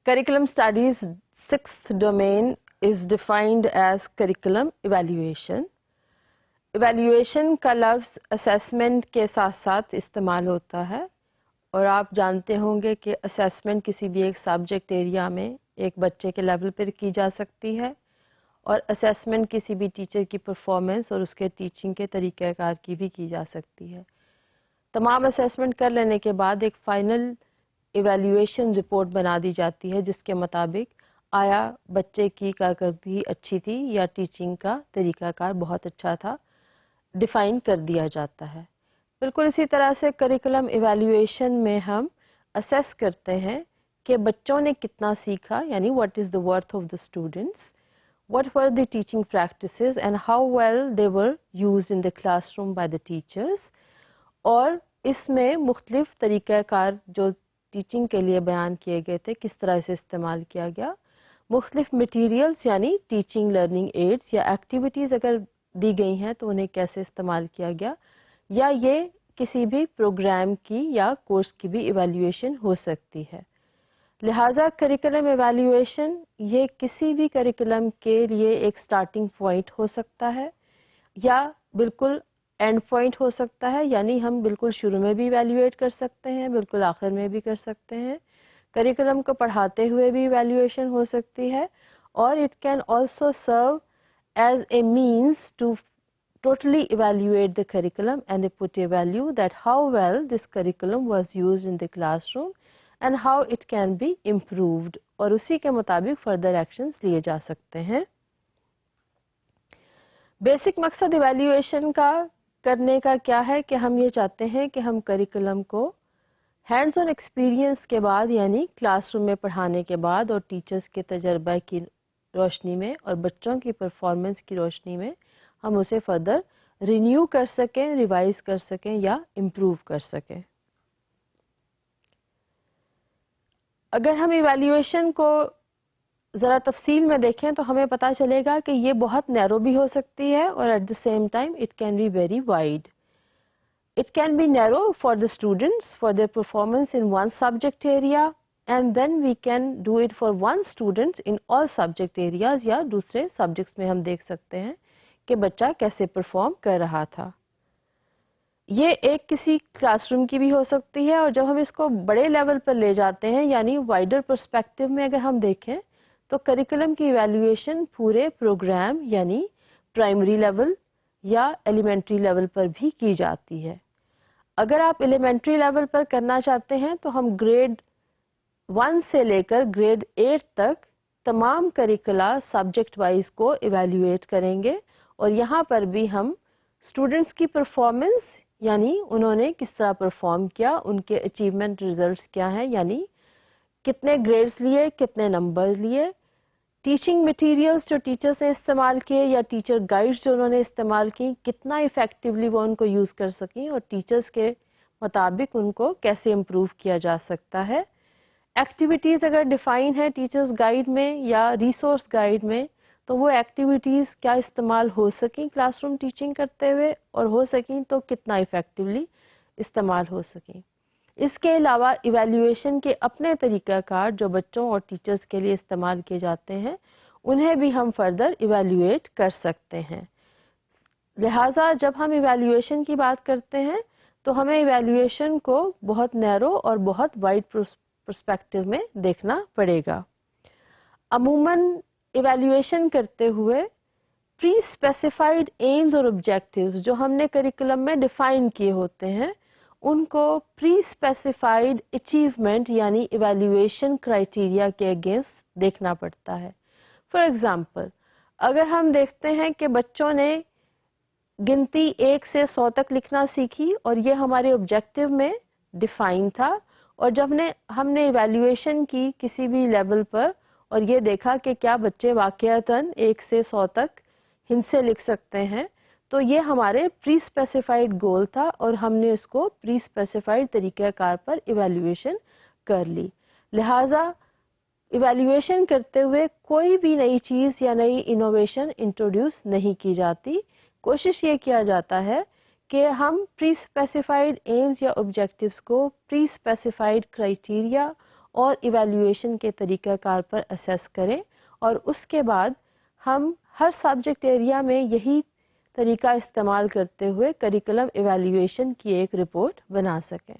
Curriculum studies sixth domain is defined as curriculum evaluation. Evaluation کا لفظ assessment کے ساتھ ساتھ استعمال ہوتا ہے اور آپ جانتے ہوں گے کہ assessment کسی بھی ایک سبجیکٹ ایریا میں ایک بچے کے لیول پر کی جا سکتی ہے اور assessment کسی بھی ٹیچر کی پرفارمنس اور اس کے ٹیچنگ کے طریقہ کار کی بھی کی جا سکتی ہے. تمام assessment کر لینے کے بعد ایک فائنل ایویلیویشن رپورٹ بنا دی جاتی ہے جس کے مطابق آیا بچے کی کارکردگی اچھی تھی یا ٹیچنگ کا طریقہ کار بہت اچھا تھا، ڈیفائن کر دیا جاتا ہے. بالکل اسی طرح سے کریکولم ایویلیویشن میں ہم اسیس کرتے ہیں کہ بچوں نے کتنا سیکھا، یعنی what is the worth of the students, what were the teaching practices and how well they were used in the classroom by the teachers. اور اس میں مختلف طریقہ کار جو ٹیچنگ کے لیے بیان کیے گئے تھے کس طرح سے استعمال کیا گیا، مختلف مٹیریلز یعنی ٹیچنگ لرننگ ایڈز یا ایکٹیویٹیز اگر دی گئی ہیں تو انہیں کیسے استعمال کیا گیا، یا یہ کسی بھی پروگرام کی یا کورس کی بھی ایویلیویشن ہو سکتی ہے. لہٰذا کریکولم ایویلیویشن یہ کسی بھی کریکولم کے لیے ایک سٹارٹنگ پوائنٹ ہو سکتا ہے یا بالکل اینڈ پوائنٹ ہو سکتا ہے، یعنی ہم بالکل شروع میں بھی ایویلیویٹ کر سکتے ہیں، بالکل آخر میں بھی کر سکتے ہیں. کریکولم کو پڑھاتے ہوئے بھی ایویلیویشن ہو سکتی ہے اور it can also serve as a means to totally evaluate the curriculum and put a value that how well this curriculum was used in the classroom and how it can be improved اور اسی کے مطابق further actions لیے جا سکتے ہیں. Basic مقصد evaluation کا کرنے کا کیا ہے کہ ہم یہ چاہتے ہیں کہ ہم کریکولم کو ہینڈز آن ایکسپیرئنس کے بعد یعنی کلاس روم میں پڑھانے کے بعد اور ٹیچرز کے تجربہ کی روشنی میں اور بچوں کی پرفارمنس کی روشنی میں ہم اسے فردر رینیو کر سکیں، ریوائز کر سکیں یا امپروو کر سکیں. اگر ہم ایویلیویشن کو ذرا تفصیل میں دیکھیں تو ہمیں پتہ چلے گا کہ یہ بہت نیرو بھی ہو سکتی ہے اور at the same time it can be very wide. It can be narrow for the students for their performance in one subject area and then we can do it for one student in all subject areas, یا دوسرے subjects میں ہم دیکھ سکتے ہیں کہ بچہ کیسے پرفارم کر رہا تھا. یہ ایک کسی کلاس روم کی بھی ہو سکتی ہے اور جب ہم اس کو بڑے لیول پر لے جاتے ہیں یعنی وائڈر پرسپیکٹو میں اگر ہم دیکھیں تو کریکولم کی ایویلیویشن پورے پروگرام یعنی پرائمری لیول یا ایلیمنٹری لیول پر بھی کی جاتی ہے. اگر آپ ایلیمنٹری لیول پر کرنا چاہتے ہیں تو ہم گریڈ 1 سے لے کر گریڈ 8 تک تمام کریکولا سبجیکٹ وائز کو ایویلیویٹ کریں گے اور یہاں پر بھی ہم اسٹوڈنٹس کی پرفارمنس یعنی انہوں نے کس طرح پرفارم کیا، ان کے اچیومنٹ ریزلٹس کیا ہیں، یعنی کتنے گریڈز لیے، کتنے نمبر لیے، ٹیچنگ مٹیریلز جو ٹیچرز نے استعمال کیے یا ٹیچر گائیڈز جو انہوں نے استعمال کی کتنا افیکٹولی وہ ان کو یوز کر سکیں اور ٹیچرز کے مطابق ان کو کیسے امپروو کیا جا سکتا ہے. ایکٹیویٹیز اگر ڈیفائن ہے ٹیچرز گائیڈ میں یا ریسورس گائیڈ میں تو وہ ایکٹیویٹیز کیا استعمال ہو سکیں کلاس روم ٹیچنگ کرتے ہوئے اور ہو سکیں تو کتنا افیکٹولی استعمال ہو سکیں. اس کے علاوہ ایویلیویشن کے اپنے طریقہ کار جو بچوں اور ٹیچرز کے لیے استعمال کیے جاتے ہیں انہیں بھی ہم فردر ایویلیویٹ کر سکتے ہیں. لہٰذا جب ہم ایویلیویشن کی بات کرتے ہیں تو ہمیں ایویلیویشن کو بہت نیرو اور بہت وائڈ پرسپیکٹو میں دیکھنا پڑے گا. عموماً ایویلیویشن کرتے ہوئے پری اسپیسیفائڈ ایمز اور آبجیکٹیوز جو ہم نے کریکولم میں ڈیفائن کیے ہوتے ہیں ان کو پری اسپیسیفائڈ اچیومنٹ یعنی ایویلیویشن کرائٹیریا کے اگینسٹ دیکھنا پڑتا ہے. فار ایگزامپل اگر ہم دیکھتے ہیں کہ بچوں نے گنتی 1 سے 100 تک لکھنا سیکھی اور یہ ہمارے آبجیکٹیو میں ڈیفائن تھا اور جب ہم نے ایویلیویشن کی کسی بھی لیول پر اور یہ دیکھا کہ کیا بچے واقعتاً 1 سے 100 تک ہند سے لکھ سکتے ہیں تو یہ ہمارے پری اسپیسیفائڈ گول تھا اور ہم نے اس کو پری اسپیسیفائڈ طریقہ کار پر ایویلیویشن کر لی. لہٰذا ایویلیویشن کرتے ہوئے کوئی بھی نئی چیز یا نئی انوویشن انٹروڈیوس نہیں کی جاتی. کوشش یہ کیا جاتا ہے کہ ہم پری اسپیسیفائڈ ایمز یا آبجیکٹیوز کو پری اسپیسیفائڈ کرائٹیریا اور ایویلیویشن کے طریقہ کار پر اسیس کریں، اور اس کے بعد ہم ہر سبجیکٹ ایریا میں یہی طریقہ استعمال کرتے ہوئے کریکولم ایویلیویشن کی ایک رپورٹ بنا سکیں۔